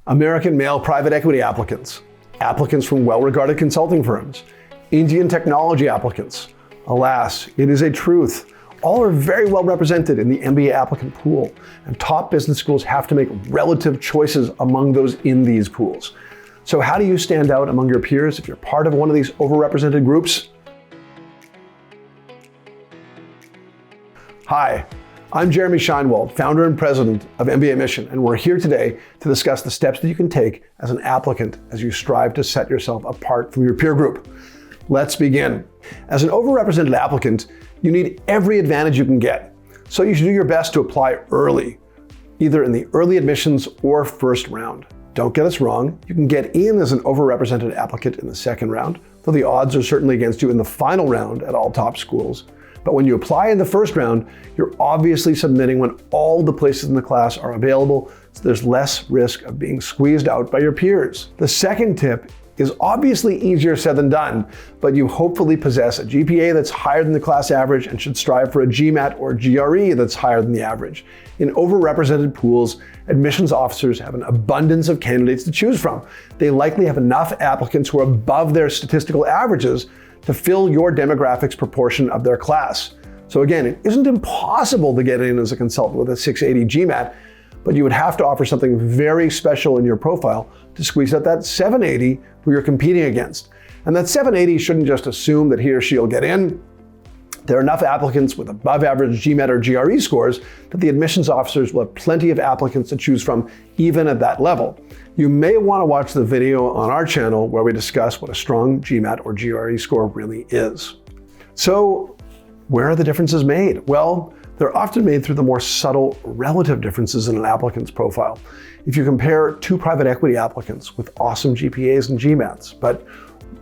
American male private equity applicants, applicants from well-regarded consulting firms, Indian technology applicants. Alas, it is a truth. All are very well represented in the MBA applicant pool, and top business schools have to make relative choices among those in these pools. So how do you stand out among your peers if you're part of one of these overrepresented groups? Hi, I'm Jeremy Shinewald, founder and president of mbaMission, and we're here today to discuss the steps that you can take as an applicant as you strive to set yourself apart from your peer group. Let's begin. As an overrepresented applicant, you need every advantage you can get. So you should do your best to apply early, either in the early admissions or first round. Don't get us wrong, you can get in as an overrepresented applicant in the second round, though the odds are certainly against you in the final round at all top schools. But when you apply in the first round, you're obviously submitting when all the places in the class are available, so there's less risk of being squeezed out by your peers. The second tip is obviously easier said than done, but you hopefully possess a GPA that's higher than the class average and should strive for a GMAT or GRE that's higher than the average. In overrepresented pools, admissions officers have an abundance of candidates to choose from. They likely have enough applicants who are above their statistical averages to fill your demographics proportion of their class. So again, it isn't impossible to get in as a consultant with a 680 GMAT, but you would have to offer something very special in your profile to squeeze out that 780 who you're competing against. And that 780 shouldn't just assume that he or she will get in. There are enough applicants with above average GMAT or GRE scores that the admissions officers will have plenty of applicants to choose from, even at that level. You may want to watch the video on our channel where we discuss what a strong GMAT or GRE score really is. So, where are the differences made? Well, they're often made through the more subtle relative differences in an applicant's profile. If you compare two private equity applicants with awesome GPAs and GMATs, but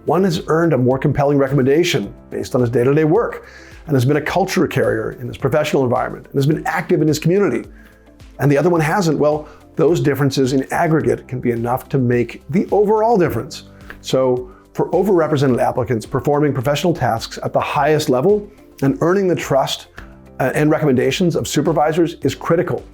one has earned a more compelling recommendation based on his day-to-day work and has been a culture carrier in his professional environment and has been active in his community, and the other one hasn't, well, those differences in aggregate can be enough to make the overall difference. So for overrepresented applicants, performing professional tasks at the highest level and earning the trust and recommendations of supervisors is critical.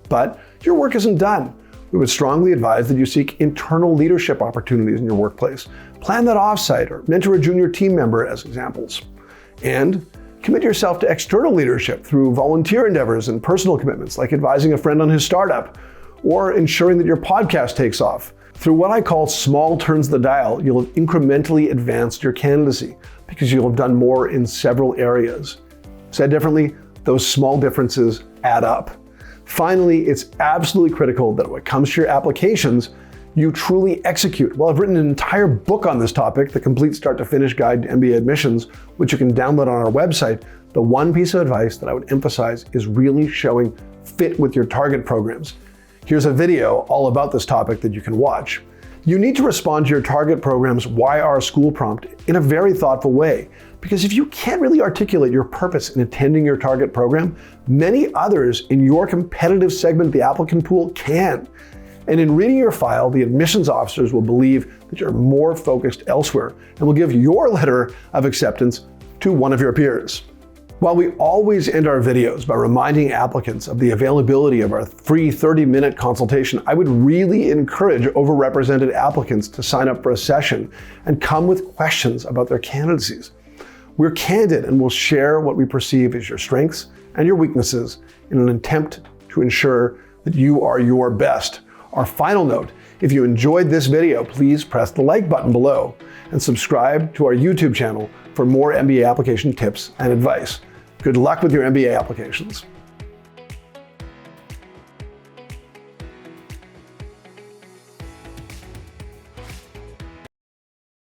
But your work isn't done. We would strongly advise that you seek internal leadership opportunities in your workplace. Plan that offsite or mentor a junior team member as examples. And commit yourself to external leadership through volunteer endeavors and personal commitments like advising a friend on his startup or ensuring that your podcast takes off. Through what I call small turns of the dial, you'll have incrementally advanced your candidacy because you'll have done more in several areas. Said differently, those small differences add up. Finally, it's absolutely critical that when it comes to your applications, you truly execute. Well, I've written an entire book on this topic, The Complete Start to Finish Guide to MBA Admissions, which you can download on our website. The one piece of advice that I would emphasize is really showing fit with your target programs. Here's a video all about this topic that you can watch. You need to respond to your target program's "Why Our School" prompt in a very thoughtful way, because if you can't really articulate your purpose in attending your target program, many others in your competitive segment of the applicant pool can. And in reading your file, the admissions officers will believe that you're more focused elsewhere and will give your letter of acceptance to one of your peers. While we always end our videos by reminding applicants of the availability of our free 30-minute consultation, I would really encourage overrepresented applicants to sign up for a session and come with questions about their candidacies. We're candid and will share what we perceive as your strengths and your weaknesses in an attempt to ensure that you are your best. Our final note, if you enjoyed this video, please press the like button below and subscribe to our YouTube channel for more MBA application tips and advice. Good luck with your MBA applications.